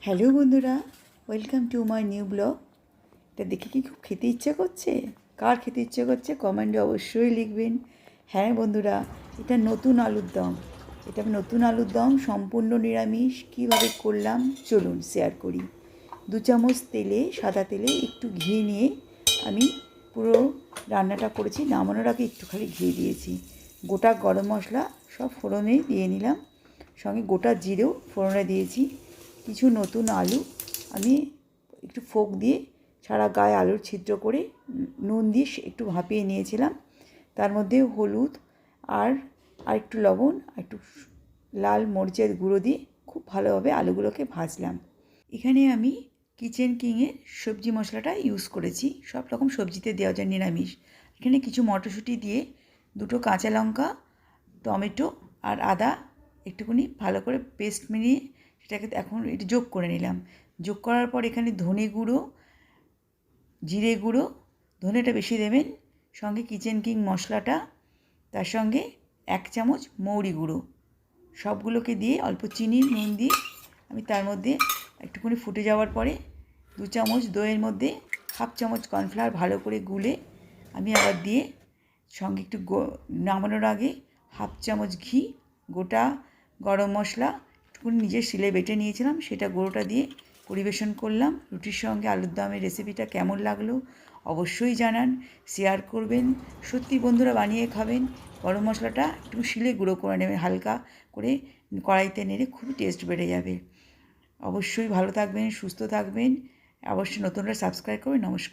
Hello বন্ধুরা, welcome to my new blog. এটা দেখে কি খুব খেতে ইচ্ছে করছে? কার খেতে ইচ্ছে করছে কমেন্টে অবশ্যই লিখবেন। হ্যাঁ বন্ধুরা, এটা নতুন আলুর দম। এটা আমি নতুন আলুর দম সম্পূর্ণ নিরামিষ কীভাবে করলাম চলুন শেয়ার করি। 2 চামচ তেলে, সাদা তেলে একটু ঘি নিয়ে আমি পুরো রান্নাটা করেছি। নামানোর আগে একটু খালি ঘি দিয়েছি। গোটা গরম মশলা সব ফোড়নে দিয়ে নিলাম, সঙ্গে গোটা জিরেও ফোড়নে দিয়েছি। কিছু নতুন আলু আমি একটু ফোক দিয়ে সারা গায়ে আলুর ছিদ্র করে নুন দিয়ে একটু ভাপিয়ে নিয়েছিলাম। তার মধ্যে হলুদ আর একটু লবণ, একটু লাল মরিচের গুঁড়ো দিয়ে খুব ভালোভাবে আলুগুলোকে ভাজলাম। এখানে আমি কিচেন কিংয়ের সবজি মশলাটা ইউজ করেছি। সব রকম সবজিতে দেওয়া যায় নিরামিষ। এখানে কিছু মটরশুঁটি দিয়ে, 2 কাঁচা লঙ্কা, টমেটো আর আদা একটুখানি ভালো করে পেস্ট মিলিয়ে সেটাকে এখন এটা যোগ করে নিলাম। যোগ করার পর এখানে ধনে গুঁড়ো, জিরে গুঁড়ো, ধনেটা বেশি দেবেন, সঙ্গে কিচেন কিং মশলাটা, তার সঙ্গে 1 চামচ মৌরি গুঁড়ো, সবগুলোকে দিয়ে অল্প চিনি নুন দিয়ে আমি তার মধ্যে একটুখানি ফুটে যাওয়ার পরে 2 চামচ দইয়ের মধ্যে 1/2 চামচ কর্নফ্লাওয়ার ভালো করে গুলে আমি আবার দিয়ে, সঙ্গে একটু নামানোর আগে 1/2 চামচ ঘি, গোটা গরম মশলা একটুখানি নিজের শিলে বেটে নিয়েছিলাম সেটা গুঁড়োটা দিয়ে পরিবেশন করলাম। রুটির সঙ্গে আলুর দমের রেসিপিটা কেমন লাগলো অবশ্যই জানান, শেয়ার করবেন। সত্যি বন্ধুরা বানিয়ে খাবেন। গরম মশলাটা একটু শিলে গুঁড়ো করে নেবেন, হালকা করে কড়াইতে নেড়ে খুবই টেস্ট বেড়ে যাবে। অবশ্যই ভালো থাকবেন, সুস্থ থাকবেন। অবশ্যই নতুনরা সাবস্ক্রাইব করবেন। নমস্কার।